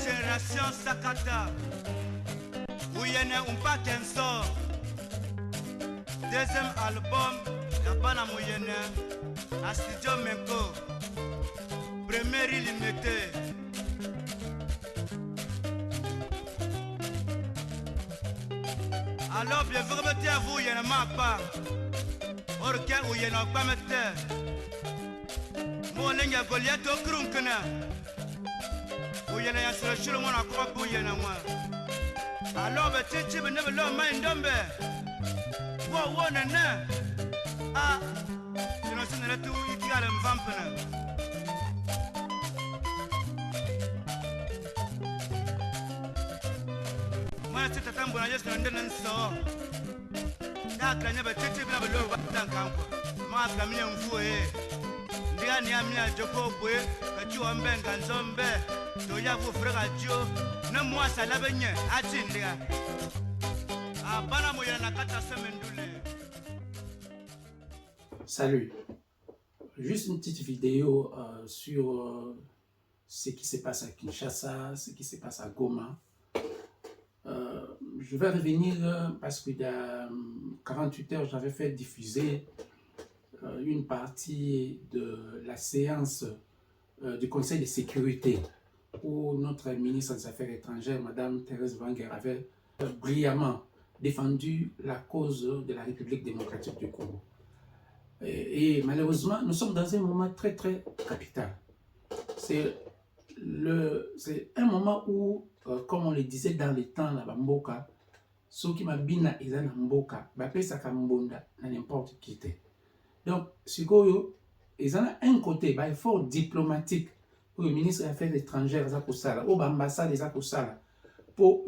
génération Sakata. Ouyene Umpa Kenso. Deuxième album, Yabana Mouyene. À Studio Menko. Premier illimité. Alors, bienvenue à vous, Yene Mapa. Orke Ouyene Okpamete. Molenga Goliath Okrunkana. Ouyene Yansura Mona Kwa Bouyene Moi. Alors, Betty Beneve Lo Mindombe. Wow, Nana. Ah, je ne sais pas tout il y a un vampire. Moi, c'est un bon agent de l'enso. La crâne va têter bien le bas d'un camp. Moi, comme un fouet. Diane Amia Joko Boué, que tu en benga en zombie. Toya vous frère Dio. Ne moi, ça l'a baigné. Atindia. Ah, Banamoya Nakata Semendoulé. Salut, juste une petite vidéo sur ce qui se passe à Kinshasa, ce qui se passe à Goma. Je vais revenir parce qu'il y a 48 heures, j'avais fait diffuser une partie de la séance du Conseil de sécurité où notre ministre des Affaires étrangères, Madame Thérèse Wenger, avait brillamment défendu la cause de la République démocratique du Congo. Et malheureusement, nous sommes dans un moment très très capital. C'est un moment où, comme on le disait dans les temps, la Mboka, ceux qui m'abîment, ils ont Mboka, ça Mbonda, n'importe qui. Donc, Sikoyo, ils ont un côté, effort diplomatique pour le ministre des Affaires étrangères, ou l'ambassade, pour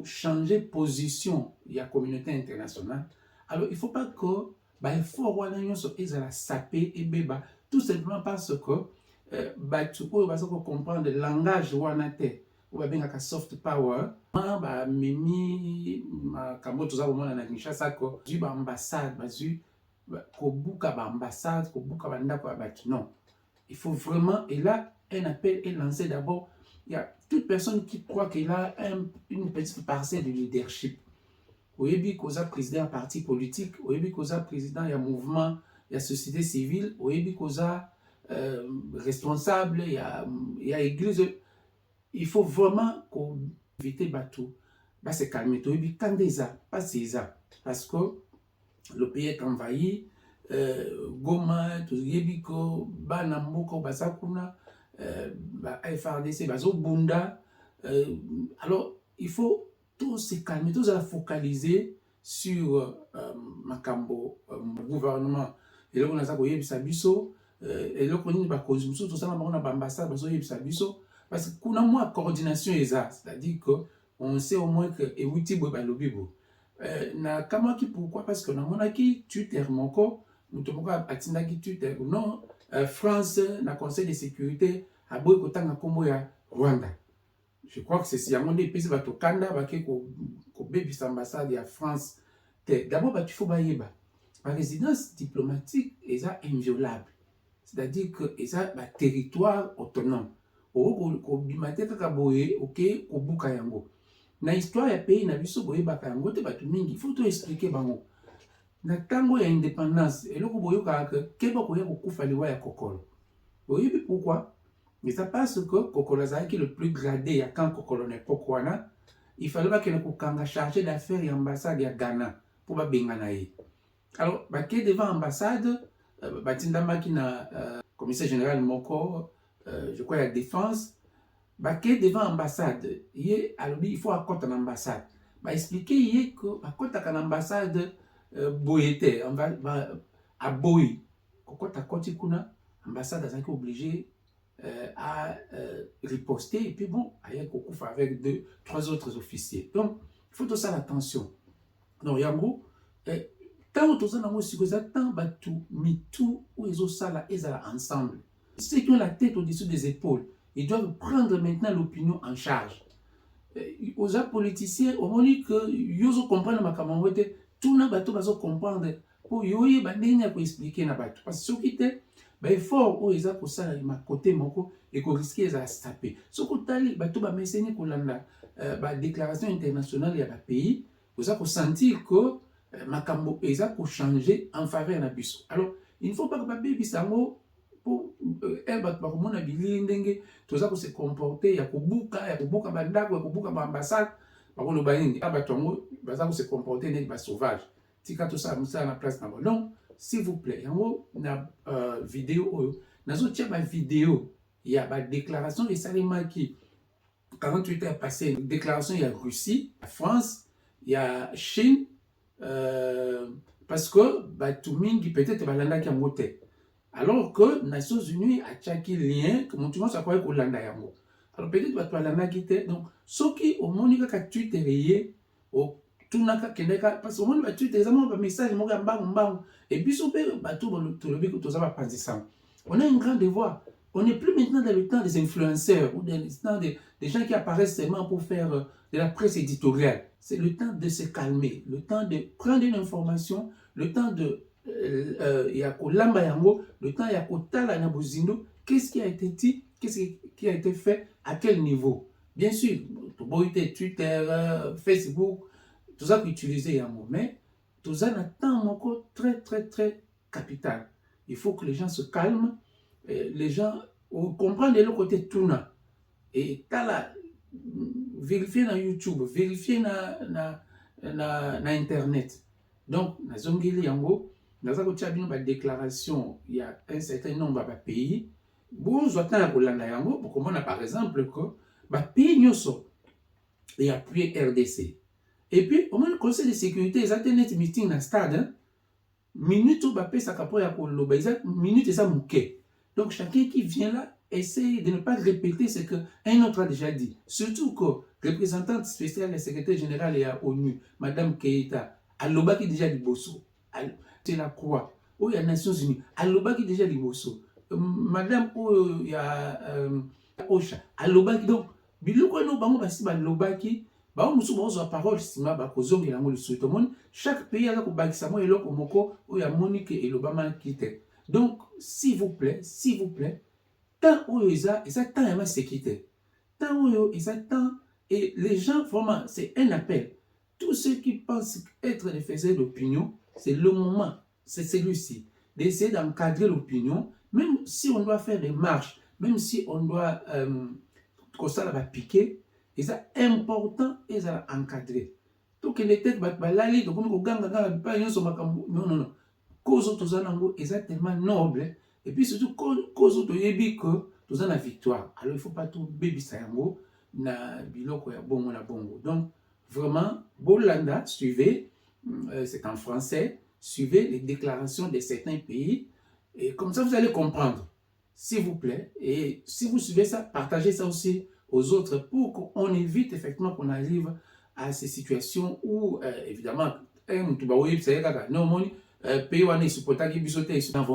changer position, il y a communauté internationale. Alors, il ne faut pas que il faut saper et beba tout simplement parce que tu peux comprendre le langage wanate ou bien soft power mimi kambo toza komona na Kinshasa ko du ambassade bazu ko buka ba ambassade ko buka banda ko batu non, il faut vraiment, et là un appel est lancé. D'abord, il y a toute personne qui croit qu'il a une petite parcelle de leadership. Oyebi koza président parti politique, oyebi koza président ya mouvement, ya société civile, oyebi koza responsable, ya église. Il faut vraiment qu'on évite bateau, se calmer. Oyebi kandeza, pas ça, parce que le pays est envahi. Goma, oyebi ko bana moko basakuna, FRDC bazo bunda. Alors il faut tous se calmer, tous à focaliser sur Makambo, gouvernement. Et là, on a ça pour yebisa biso, et là, on a cause tout ça, on a ambassade, on a yebisa biso, parce que qu'on a moins coordination c'est-à-dire que on sait au moins que et outil boba lobibo. Na kama ki pourquoi, parce que na mona ki Twitter moko, mutomoko atinda ki Twitter non, France na Conseil de sécurité a boy kotanga kombo ya Rwanda. Je crois que c'est si à mon pays va au Canada, va que bébé ambassade de France. D'abord, il faut bailler la résidence diplomatique est inviolable, c'est-à-dire que c'est un territoire autonome. Au bimate kakaboye, ok, au bukayango. Na histoire ya pays na biso boye bakayango te batu mingi. Il faut tout expliquer bango. Na tango ya indépendance, et le boyo kaka keba koya kokufa liwa ya kokolo. Boye pourquoi? Mais ça parce que Kokolazaki qui est le plus gradé, à quand Kokolo n'est pas quoi, il fallait pas qu'il ait chargé d'affaires et ambassade à Ghana pour pas benganaï. Alors, qui est devant l'ambassade, Batindama qui n'a commissaire général Moko, je crois la défense, qui est devant l'ambassade, il faut accorder une ambassade. Expliquer que accorder une ambassade boyete, on va à Boy, quand accorder kuna ambassade a été obligé à riposter, et puis bon, avec 3 autres officiers. Donc, il faut tout ça l'attention. Donc, Yango, tant que nous avons tant tout, tout, où ils ont ça là, ils sont ensemble. Ceux qui ont la tête au-dessus des épaules, ils doivent prendre maintenant l'opinion en charge. Aux politiciens, au moment que ils comprennent ma camarade, tout le monde va comprendre pour yoye bandenya pour expliquer na bato. Parce que ceux qui étaient effort oyo eza kosalema côté moko ekoriske eza sape soki otali bato bameseni kolanda badéclaration internationale ya bapays oza kosentir que makambo eza kochange en faveur na biso. Alors il ne faut pas que babebisa yango po bato bakomona bilili ndenge toza kose comporter ya kobuka bandako ya kobuka baambassade bakoloba nini bato yango baza kose comporter neti basauvage tika tosala mosala na place na bango. Donc s'il vous plaît yango na vidéo oyo nazotia bavidéo ya badéclaration esalemaki 48 heures passé déclaration ya Russie, ya France, ya Chine, parce que bato mingi peut-être balandaki yango te, alors que Nations Unies atiaki lien que motu nyonso akoki kolanda yango. Alors peut-être bato balandaki te, donc soki omoni kaka Twitter ye otunaka kendeka parce que omoni ba Twitter eza moko ba message moko ya mbangu et biso mpe bato tolobi que toza bapanzisama. On a un grand devoir. On n'est plus maintenant dans le temps des influenceurs ou dans le temps des gens qui apparaissent seulement pour faire de la presse éditoriale. C'est le temps de se calmer, le temps de prendre une information, le temps de yakolamba yango, le temps yakotala na bozindo, qu'est-ce qui a été dit, qu'est-ce qui a été fait, à quel niveau. Bien sûr, Twitter, Facebook, tout ça qu'utiliser yango, mais tout ça n'a temps moko très très très capital. Il faut que les gens se calment. Les gens comprennent le côté tourna et t'as vérifier na YouTube, vérifier na internet. Donc na zongeli yango naza ko tia bino ba déclaration il y a un certain nombre de pays bon zwata ko landa yango pour comprendre par exemple que ba pays nyoso et appuyé RDC. Et puis au moins le conseil de sécurité les internet meeting na stade hein? Minute ba pesa kapo ya ko loba minute eza muke. Donc chacun qui vient là essaye de ne pas répéter ce qu'un autre a déjà dit. Surtout que représentante spéciale et secrétaire générale à ONU, Madame Keita, Aloba qui déjà dit bosso, c'est la croix, où il y a Nations Unies, Aloba qui déjà dit bosso, Madame où il y a Ocha, Aloba qui donc, biloko no bango basi ba Aloba qui ba musu ba zo parole sima ba kozongi yango le souhaite monde chaque pays a ko bakisa mo eloko moko où il y a Monique et l'Obama qui te. Donc s'il vous plaît, tant où ils ont tant à sécurité, tant où ils ont tant et les gens vraiment c'est un appel. Tous ceux qui pensent être des faiseurs d'opinion, c'est le moment, c'est celui-ci, d'essayer d'encadrer l'opinion, même si on doit faire des marches, même si on doit ça va piquer, c'est important et ça encadrer. Donc les têtes balali donc on ganga pas non cause autres anango est tellement noble. Et puis surtout, cause auto yebi que tout ça na victoire. Alors il ne faut pas tout baby sayango na biloko ya bongo na bongo. Donc vraiment, Bolanda, suivez, c'est en français, suivez les déclarations de certains pays et comme ça vous allez comprendre, s'il vous plaît. Et si vous suivez ça, partagez ça aussi aux autres pour qu'on évite effectivement qu'on arrive à ces situations où évidemment pays vont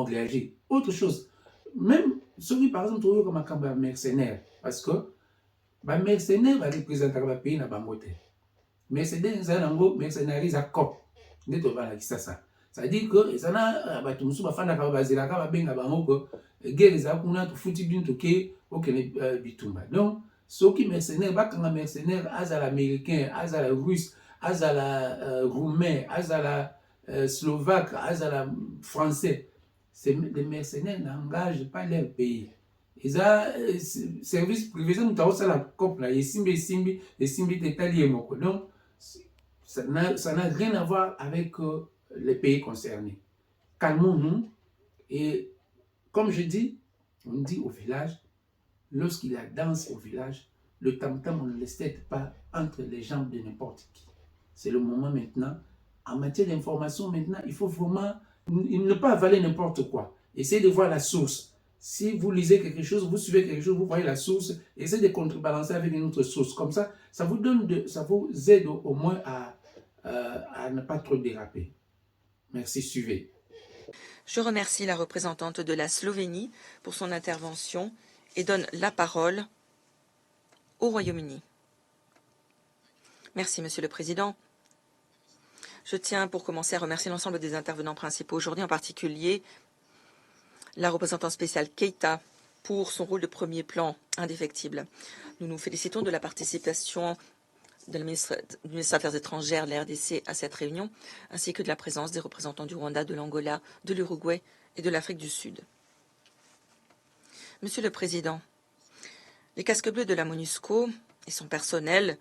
réagir. Autre chose, même celui par exemple comme un mercenaire, parce que les mercenaires va représenter le pays dans le pays. Mercenaires, mercenaires, à cop. Ça veut dire que ça n'a pas tout le monde guerre za kuna tufuti bintu ke okene bitumba. Donc ceux qui mercenaires ba kanga mercenaire azala américain, azala russe, azala roumain, azala slovaque, azala français, ces des mercenaires n'engagent pas leur pays. Ils ont service privé, ça nous a la COP là, simbi détaillé moko. Donc ça n'a rien à voir avec les pays concernés. Calmons-nous et comme je dis, on dit au village, lorsqu'il y a danse au village, le tam-tam on ne le laisse pas entre les jambes de n'importe qui. C'est le moment maintenant. En matière d'information, maintenant, il faut vraiment ne pas avaler n'importe quoi. Essayez de voir la source. Si vous lisez quelque chose, vous suivez quelque chose, vous voyez la source, essayez de contrebalancer avec une autre source. Comme ça, ça vous aide au moins à ne pas trop déraper. Merci, suivez. Je remercie la représentante de la Slovénie pour son intervention et donne la parole au Royaume-Uni. Merci, Monsieur le Président. Je tiens pour commencer à remercier l'ensemble des intervenants principaux aujourd'hui, en particulier la représentante spéciale Keita pour son rôle de premier plan indéfectible. Nous nous félicitons de la participation du ministre des Affaires étrangères de la RDC à cette réunion, ainsi que de la présence des représentants du Rwanda, de l'Angola, de l'Uruguay et de l'Afrique du Sud. Monsieur le Président, les casques bleus de la MONUSCO et son personnel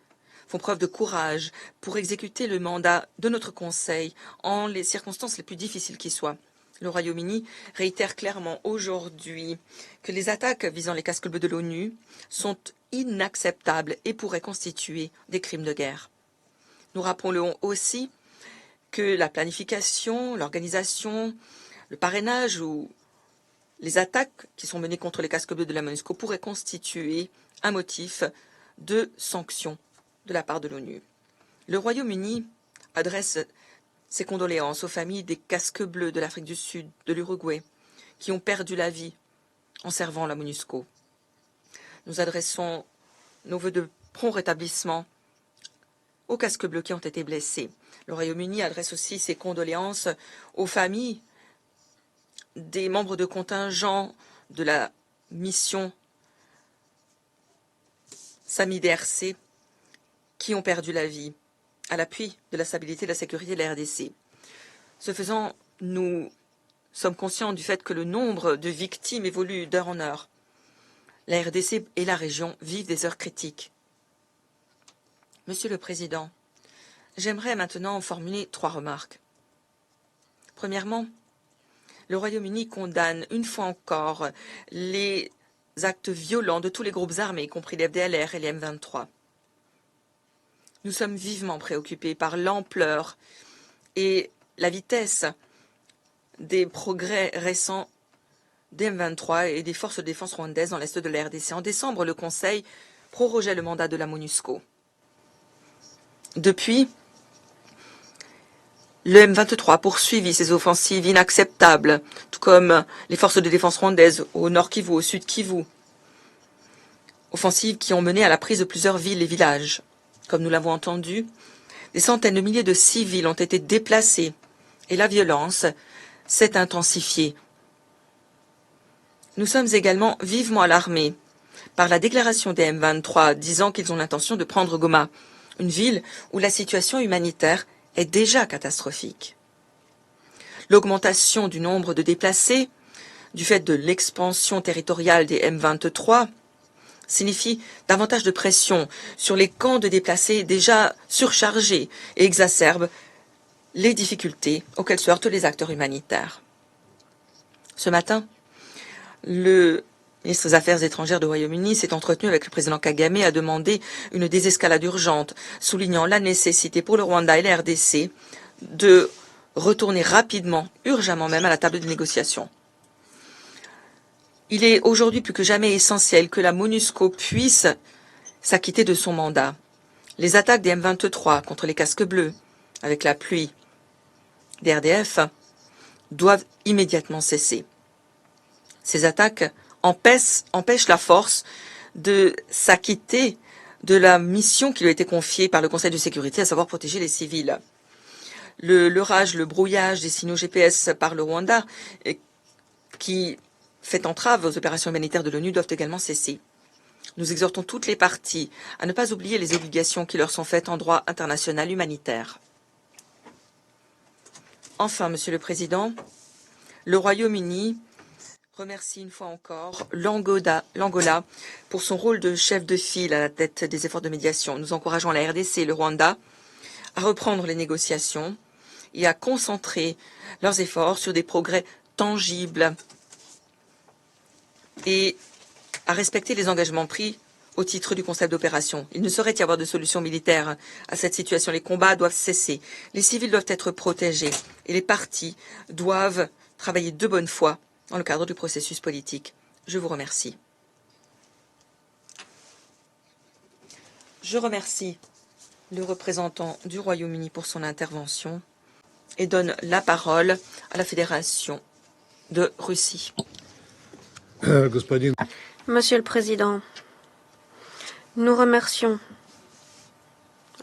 font preuve de courage pour exécuter le mandat de notre Conseil en les circonstances les plus difficiles qui soient. Le Royaume-Uni réitère clairement aujourd'hui que les attaques visant les casques bleus de l'ONU sont inacceptables et pourraient constituer des crimes de guerre. Nous rappelons aussi que la planification, l'organisation, le parrainage ou les attaques qui sont menées contre les casques bleus de la MONUSCO pourraient constituer un motif de sanction de la part de l'ONU. Le Royaume-Uni adresse ses condoléances aux familles des casques bleus de l'Afrique du Sud, de l'Uruguay, qui ont perdu la vie en servant la MONUSCO. Nous adressons nos vœux de prompt rétablissement aux casques bleus qui ont été blessés. Le Royaume-Uni adresse aussi ses condoléances aux familles des membres de contingent de la mission SAMI-DRC qui ont perdu la vie à l'appui de la stabilité et de la sécurité de la RDC. Ce faisant, nous sommes conscients du fait que le nombre de victimes évolue d'heure en heure. La RDC et la région vivent des heures critiques. Monsieur le Président, j'aimerais maintenant formuler 3 remarques. Premièrement, le Royaume-Uni condamne une fois encore les actes violents de tous les groupes armés, y compris les FDLR et les M23. Nous sommes vivement préoccupés par l'ampleur et la vitesse des progrès récents des M23 et des forces de défense rwandaises dans l'est de la RDC. En décembre, le Conseil prorogeait le mandat de la MONUSCO. Depuis, le M23 a poursuivi ses offensives inacceptables, tout comme les forces de défense rwandaises au nord Kivu, au sud Kivu. Offensives qui ont mené à la prise de plusieurs villes et villages. Comme nous l'avons entendu, des centaines de milliers de civils ont été déplacés et la violence s'est intensifiée. Nous sommes également vivement alarmés par la déclaration des M23 disant qu'ils ont l'intention de prendre Goma, une ville où la situation humanitaire est déjà catastrophique. L'augmentation du nombre de déplacés du fait de l'expansion territoriale des M23 signifie davantage de pression sur les camps de déplacés déjà surchargés et exacerbe les difficultés auxquelles se heurtent les acteurs humanitaires. Ce matin, le ministre des Affaires étrangères du Royaume-Uni s'est entretenu avec le président Kagame et a demandé une désescalade urgente, soulignant la nécessité pour le Rwanda et la RDC de retourner rapidement, urgemment même, à la table de négociation. Il est aujourd'hui plus que jamais essentiel que la MONUSCO puisse s'acquitter de son mandat. Les attaques des M23 contre les casques bleus, avec l'appui des RDF, doivent immédiatement cesser. Ces attaques empêchent la force de s'acquitter de la mission qui lui a été confiée par le Conseil de sécurité, à savoir protéger les civils. Le leurrage, le brouillage des signaux GPS par le Rwanda, qui fait entrave aux opérations humanitaires de l'ONU, doivent également cesser. Nous exhortons toutes les parties à ne pas oublier les obligations qui leur sont faites en droit international humanitaire. Enfin, Monsieur le Président, le Royaume-Uni remercie une fois encore l'Angola pour son rôle de chef de file à la tête des efforts de médiation. Nous encourageons la RDC et le Rwanda à reprendre les négociations et à concentrer leurs efforts sur des progrès tangibles et à respecter les engagements pris au titre du concept d'opération. Il ne saurait y avoir de solution militaire à cette situation. Les combats doivent cesser, les civils doivent être protégés et les partis doivent travailler de bonne foi dans le cadre du processus politique. Je vous remercie. Je remercie le représentant du Royaume-Uni pour son intervention et donne la parole à la Fédération de Russie. Monsieur le Président, nous remercions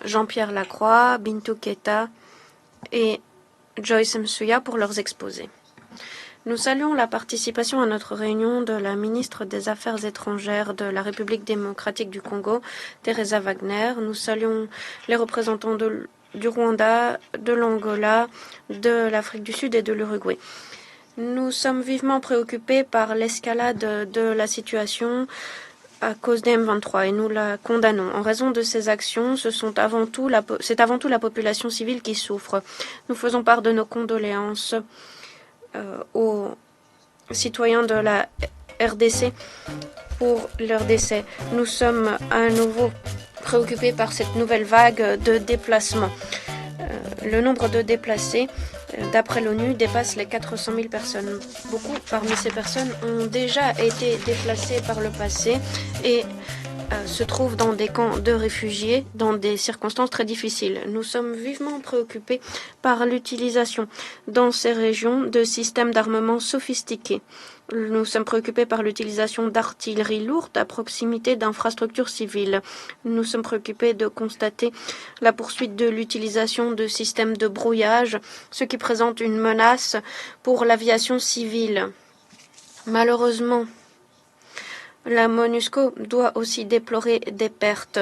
Jean-Pierre Lacroix, Bintou Keita et Joyce Msuya pour leurs exposés. Nous saluons la participation à notre réunion de la ministre des Affaires étrangères de la République démocratique du Congo, Teresa Wagner. Nous saluons les représentants du Rwanda, de l'Angola, de l'Afrique du Sud et de l'Uruguay. Nous sommes vivement préoccupés par l'escalade de la situation à cause des M23 et nous la condamnons. En raison de ces actions, c'est avant tout la population civile qui souffre. Nous faisons part de nos condoléances aux citoyens de la RDC pour leur décès. Nous sommes à nouveau préoccupés par cette nouvelle vague de déplacements. Le nombre de déplacés, d'après l'ONU, dépasse les 400 000 personnes. Beaucoup parmi ces personnes ont déjà été déplacées par le passé et se trouvent dans des camps de réfugiés dans des circonstances très difficiles. Nous sommes vivement préoccupés par l'utilisation dans ces régions de systèmes d'armement sophistiqués. Nous sommes préoccupés par l'utilisation d'artillerie lourde à proximité d'infrastructures civiles. Nous sommes préoccupés de constater la poursuite de l'utilisation de systèmes de brouillage, ce qui présente une menace pour l'aviation civile. Malheureusement, la MONUSCO doit aussi déplorer des pertes.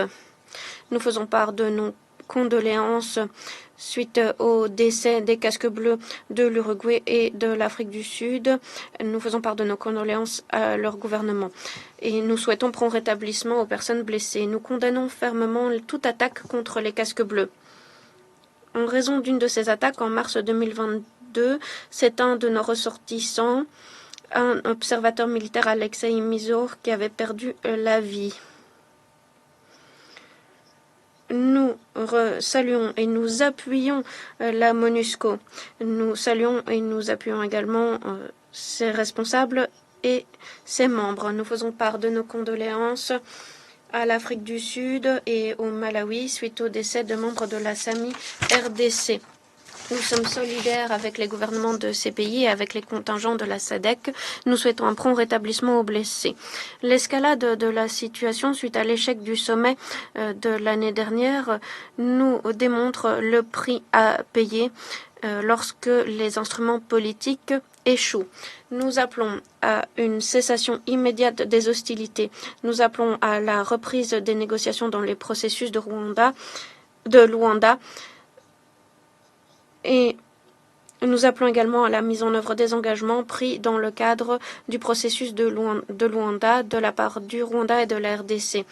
Nous faisons part de nos condoléances suite au décès des casques bleus de l'Uruguay et de l'Afrique du Sud. Nous faisons part de nos condoléances à leur gouvernement et nous souhaitons prompt rétablissement aux personnes blessées. Nous condamnons fermement toute attaque contre les casques bleus. En raison d'une de ces attaques, en mars 2022, c'est un de nos ressortissants, un observateur militaire, Alexei Mizor, qui avait perdu la vie. Nous saluons et nous appuyons la MONUSCO. Nous saluons et nous appuyons également ses responsables et ses membres. Nous faisons part de nos condoléances à l'Afrique du Sud et au Malawi suite au décès de membres de la SAMI RDC. Nous sommes solidaires avec les gouvernements de ces pays et avec les contingents de la SADC. Nous souhaitons un prompt rétablissement aux blessés. L'escalade de la situation suite à l'échec du sommet de l'année dernière nous démontre le prix à payer lorsque les instruments politiques échouent. Nous appelons à une cessation immédiate des hostilités. Nous appelons à la reprise des négociations dans les processus de Luanda. Et nous appelons également à la mise en œuvre des engagements pris dans le cadre du processus de Luanda de la part du Rwanda et de la RDC.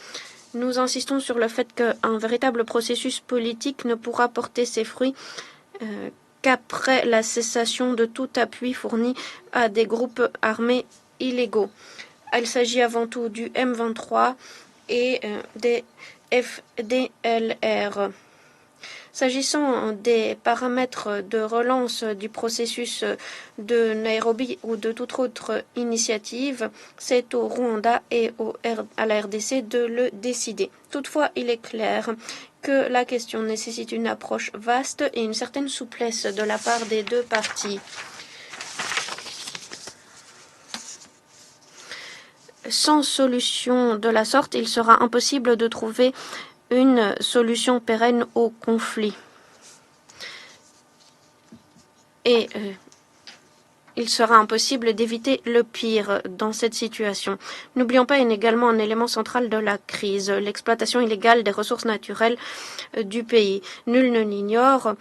Nous insistons sur le fait qu'un véritable processus politique ne pourra porter ses fruits qu'après la cessation de tout appui fourni à des groupes armés illégaux. Il s'agit avant tout du M23 et des FDLR. S'agissant des paramètres de relance du processus de Nairobi ou de toute autre initiative, c'est au Rwanda et à la RDC de le décider. Toutefois, il est clair que la question nécessite une approche vaste et une certaine souplesse de la part des deux parties. Sans solution de la sorte, il sera impossible de trouver une solution pérenne au conflit. Et il sera impossible d'éviter le pire dans cette situation. N'oublions pas également un élément central de la crise, l'exploitation illégale des ressources naturelles du pays. Nul ne l'ignore.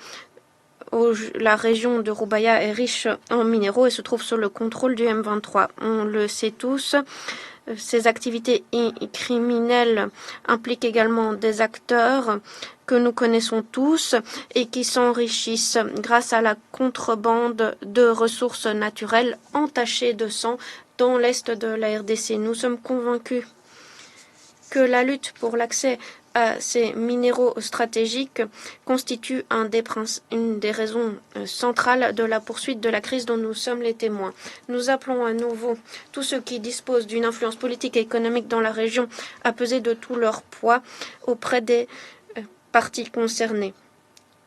La région de Rubaya est riche en minéraux et se trouve sous le contrôle du M23. On le sait tous. Ces activités criminelles impliquent également des acteurs que nous connaissons tous et qui s'enrichissent grâce à la contrebande de ressources naturelles entachées de sang dans l'est de la RDC. Nous sommes convaincus que la lutte pour l'accès à ces minéraux stratégiques constitue une des raisons centrales de la poursuite de la crise dont nous sommes les témoins. Nous appelons à nouveau tous ceux qui disposent d'une influence politique et économique dans la région à peser de tout leur poids auprès des parties concernées.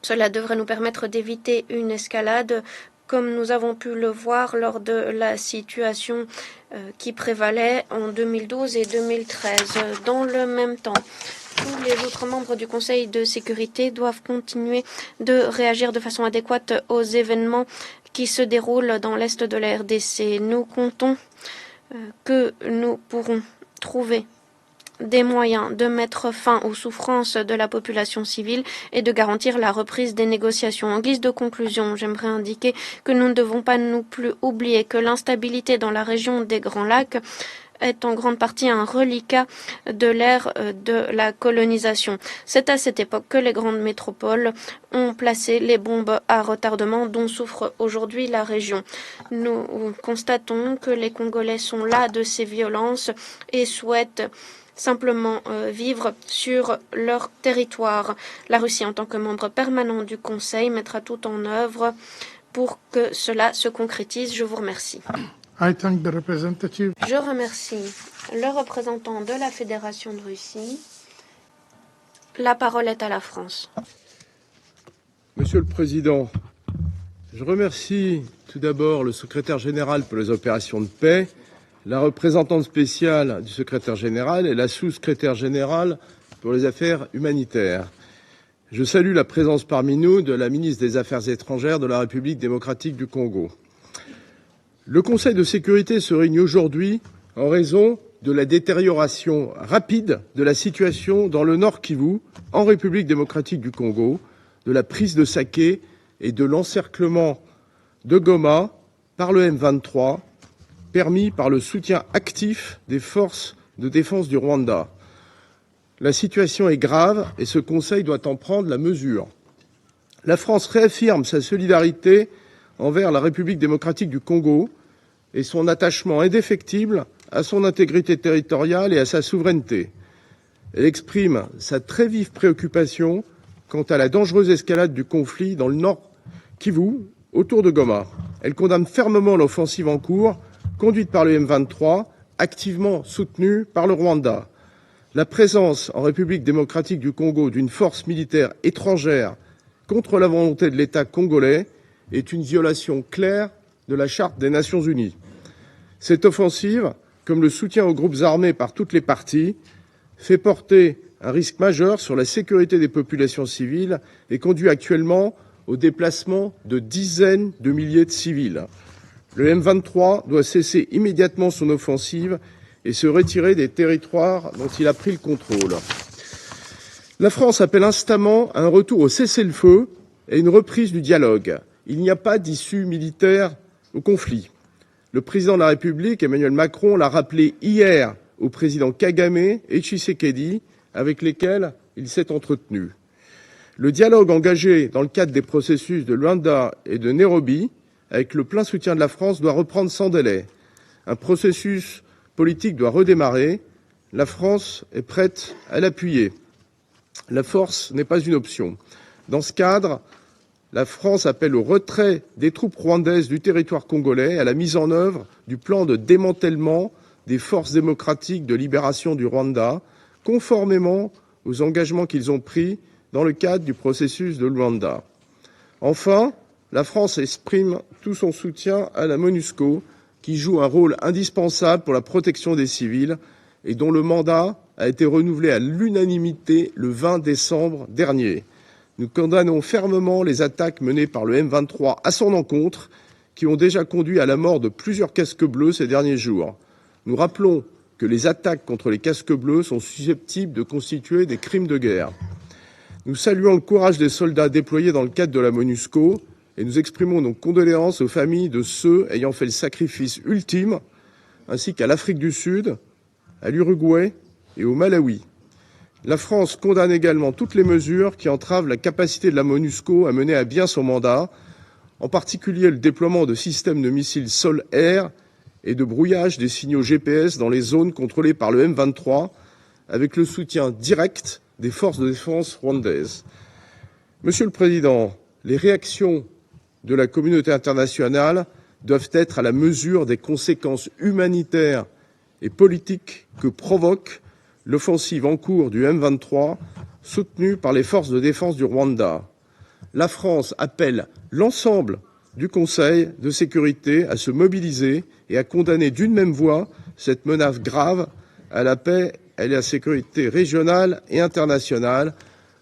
Cela devrait nous permettre d'éviter une escalade comme nous avons pu le voir lors de la situation qui prévalait en 2012 et 2013. Dans le même temps, tous les autres membres du Conseil de sécurité doivent continuer de réagir de façon adéquate aux événements qui se déroulent dans l'est de la RDC. Nous comptons que nous pourrons trouver des moyens de mettre fin aux souffrances de la population civile et de garantir la reprise des négociations. En guise de conclusion, j'aimerais indiquer que nous ne devons pas non plus oublier que l'instabilité dans la région des Grands Lacs est en grande partie un reliquat de l'ère de la colonisation. C'est à cette époque que les grandes métropoles ont placé les bombes à retardement dont souffre aujourd'hui la région. Nous constatons que les Congolais sont las de ces violences et souhaitent simplement vivre sur leur territoire. La Russie, en tant que membre permanent du Conseil, mettra tout en œuvre pour que cela se concrétise. Je vous remercie. Je remercie le représentant de la Fédération de Russie. La parole est à la France. Monsieur le Président, je remercie tout d'abord le secrétaire général pour les opérations de paix, la représentante spéciale du secrétaire général et la sous-secrétaire générale pour les affaires humanitaires. Je salue la présence parmi nous de la ministre des Affaires étrangères de la République démocratique du Congo. Le Conseil de sécurité se réunit aujourd'hui en raison de la détérioration rapide de la situation dans le Nord Kivu, en République démocratique du Congo, de la prise de Saké et de l'encerclement de Goma par le M23, permis par le soutien actif des forces de défense du Rwanda. La situation est grave et ce Conseil doit en prendre la mesure. La France réaffirme sa solidarité envers la République démocratique du Congo et son attachement indéfectible à son intégrité territoriale et à sa souveraineté. Elle exprime sa très vive préoccupation quant à la dangereuse escalade du conflit dans le Nord Kivu, autour de Goma. Elle condamne fermement l'offensive en cours, conduite par le M23, activement soutenue par le Rwanda. La présence en République démocratique du Congo d'une force militaire étrangère contre la volonté de l'État congolais est une violation claire de la Charte des Nations Unies. Cette offensive, comme le soutien aux groupes armés par toutes les parties, fait porter un risque majeur sur la sécurité des populations civiles et conduit actuellement au déplacement de dizaines de milliers de civils. Le M23 doit cesser immédiatement son offensive et se retirer des territoires dont il a pris le contrôle. La France appelle instamment à un retour au cessez-le-feu et une reprise du dialogue. Il n'y a pas d'issue militaire au conflit. Le président de la République, Emmanuel Macron, l'a rappelé hier au président Kagame et Tshisekedi, avec lesquels il s'est entretenu. Le dialogue engagé dans le cadre des processus de Luanda et de Nairobi, avec le plein soutien de la France, doit reprendre sans délai. Un processus politique doit redémarrer. La France est prête à l'appuyer. La force n'est pas une option. Dans ce cadre, la France appelle au retrait des troupes rwandaises du territoire congolais, à la mise en œuvre du plan de démantèlement des forces démocratiques de libération du Rwanda, conformément aux engagements qu'ils ont pris dans le cadre du processus de Luanda. Enfin, la France exprime tout son soutien à la MONUSCO, qui joue un rôle indispensable pour la protection des civils et dont le mandat a été renouvelé à l'unanimité le 20 décembre dernier. Nous condamnons fermement les attaques menées par le M23 à son encontre, qui ont déjà conduit à la mort de plusieurs casques bleus ces derniers jours. Nous rappelons que les attaques contre les casques bleus sont susceptibles de constituer des crimes de guerre. Nous saluons le courage des soldats déployés dans le cadre de la MONUSCO et nous exprimons nos condoléances aux familles de ceux ayant fait le sacrifice ultime, ainsi qu'à l'Afrique du Sud, à l'Uruguay et au Malawi. La France condamne également toutes les mesures qui entravent la capacité de la MONUSCO à mener à bien son mandat, en particulier le déploiement de systèmes de missiles sol-air et de brouillage des signaux GPS dans les zones contrôlées par le M23, avec le soutien direct des forces de défense rwandaises. Monsieur le Président, les réactions de la communauté internationale doivent être à la mesure des conséquences humanitaires et politiques que provoque l'offensive en cours du M23, soutenue par les forces de défense du Rwanda. La France appelle l'ensemble du Conseil de sécurité à se mobiliser et à condamner d'une même voix cette menace grave à la paix et la sécurité régionale et internationale,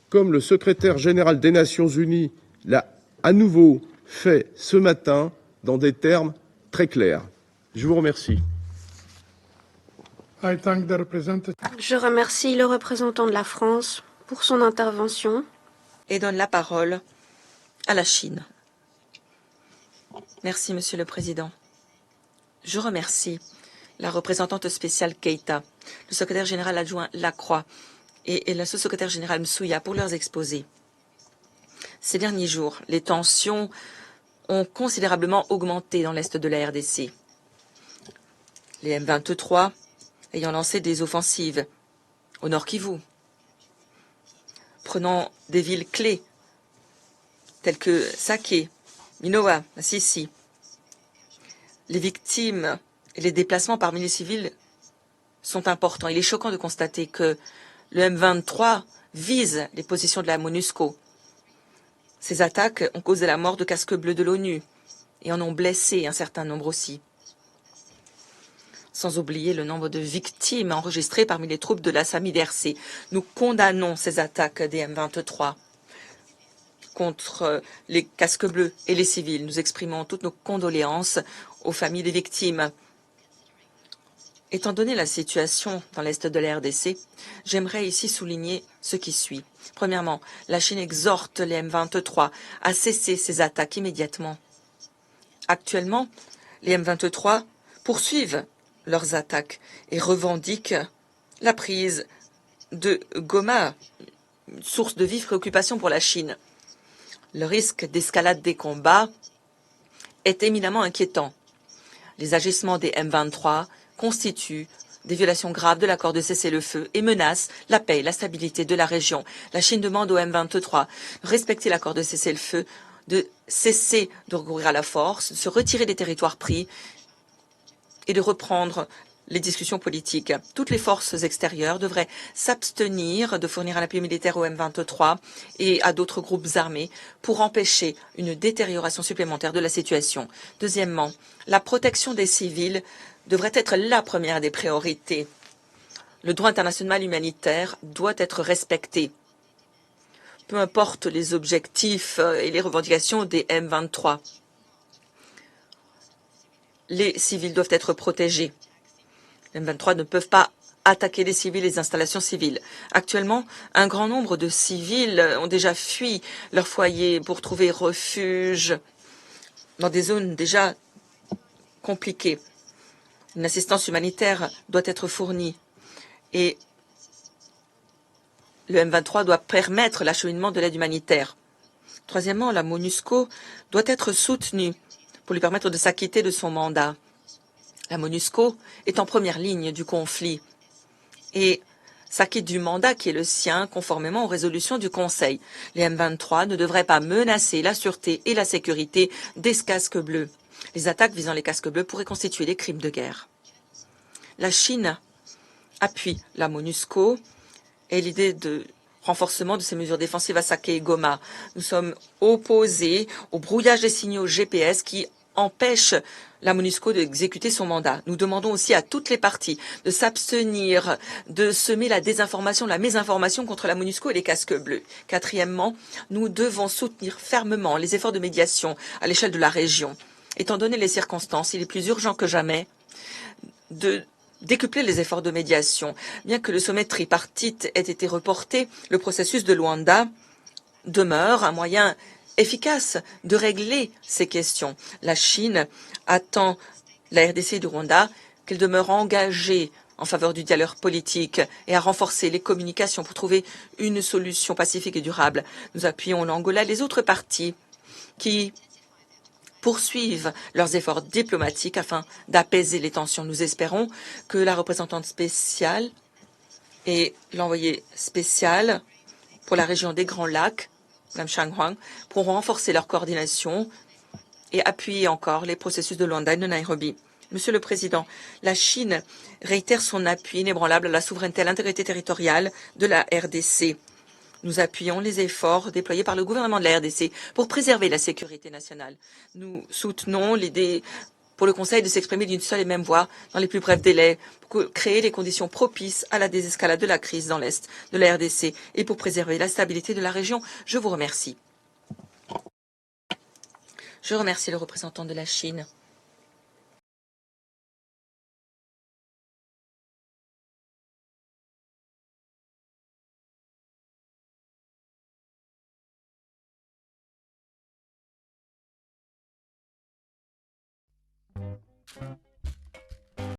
comme le secrétaire général des Nations Unies l'a à nouveau fait ce matin dans des termes très clairs. Je vous remercie. Je remercie le représentant de la France pour son intervention. Et donne la parole à la Chine. Merci, Monsieur le Président. Je remercie la représentante spéciale Keïta, le secrétaire général adjoint Lacroix et le sous-secrétaire général Msuya pour leurs exposés. Ces derniers jours, les tensions ont considérablement augmenté dans l'est de la RDC. Les M23 ayant lancé des offensives au nord Kivu, prenant des villes clés telles que Sake, Minowa, Masisi. Les victimes et les déplacements parmi les civils sont importants. Il est choquant de constater que le M23 vise les positions de la MONUSCO. Ces attaques ont causé la mort de casques bleus de l'ONU et en ont blessé un certain nombre aussi. Sans oublier le nombre de victimes enregistrées parmi les troupes de la SAMI-DRC. Nous condamnons ces attaques des M23 contre les casques bleus et les civils. Nous exprimons toutes nos condoléances aux familles des victimes. Étant donné la situation dans l'est de la RDC, j'aimerais ici souligner ce qui suit. Premièrement, la Chine exhorte les M23 à cesser ces attaques immédiatement. Actuellement, les M23 poursuivent leurs attaques et revendiquent la prise de Goma, source de vive préoccupation pour la Chine. Le risque d'escalade des combats est éminemment inquiétant. Les agissements des M23 constituent des violations graves de l'accord de cessez-le-feu et menacent la paix et la stabilité de la région. La Chine demande aux M23 de respecter l'accord de cessez-le-feu, de cesser de recourir à la force, de se retirer des territoires pris et de reprendre les discussions politiques. Toutes les forces extérieures devraient s'abstenir de fournir un appui militaire au M23 et à d'autres groupes armés pour empêcher une détérioration supplémentaire de la situation. Deuxièmement, la protection des civils devrait être la première des priorités. Le droit international humanitaire doit être respecté. Peu importe les objectifs et les revendications des M23. Les civils doivent être protégés. Les M23 ne peuvent pas attaquer les civils et les installations civiles. Actuellement, un grand nombre de civils ont déjà fui leur foyer pour trouver refuge dans des zones déjà compliquées. Une assistance humanitaire doit être fournie et le M23 doit permettre l'acheminement de l'aide humanitaire. Troisièmement, la MONUSCO doit être soutenue pour lui permettre de s'acquitter de son mandat. La MONUSCO est en première ligne du conflit et s'acquitte du mandat qui est le sien conformément aux résolutions du Conseil. Les M23 ne devraient pas menacer la sûreté et la sécurité des casques bleus. Les attaques visant les casques bleus pourraient constituer des crimes de guerre. La Chine appuie la MONUSCO et l'idée de renforcement de ces mesures défensives à Sake et Goma. Nous sommes opposés au brouillage des signaux GPS qui empêche la MONUSCO d'exécuter son mandat. Nous demandons aussi à toutes les parties de s'abstenir de semer la désinformation, la mésinformation contre la MONUSCO et les casques bleus. Quatrièmement, nous devons soutenir fermement les efforts de médiation à l'échelle de la région. Étant donné les circonstances, il est plus urgent que jamais de décupler les efforts de médiation. Bien que le sommet tripartite ait été reporté, le processus de Luanda demeure un moyen efficace de régler ces questions. La Chine attend la RDC et du Rwanda qu'elle demeure engagée en faveur du dialogue politique et à renforcer les communications pour trouver une solution pacifique et durable. Nous appuyons l'Angola et les autres parties qui poursuivent leurs efforts diplomatiques afin d'apaiser les tensions. Nous espérons que la représentante spéciale et l'envoyé spécial pour la région des Grands Lacs, Mme Chang Huang, pourront renforcer leur coordination et appuyer encore les processus de Luanda et de Nairobi. Monsieur le Président, la Chine réitère son appui inébranlable à la souveraineté et à l'intégrité territoriale de la RDC. Nous appuyons les efforts déployés par le gouvernement de la RDC pour préserver la sécurité nationale. Nous soutenons l'idée pour le Conseil de s'exprimer d'une seule et même voix dans les plus brefs délais pour créer les conditions propices à la désescalade de la crise dans l'Est de la RDC et pour préserver la stabilité de la région. Je vous remercie. Je remercie le représentant de la Chine.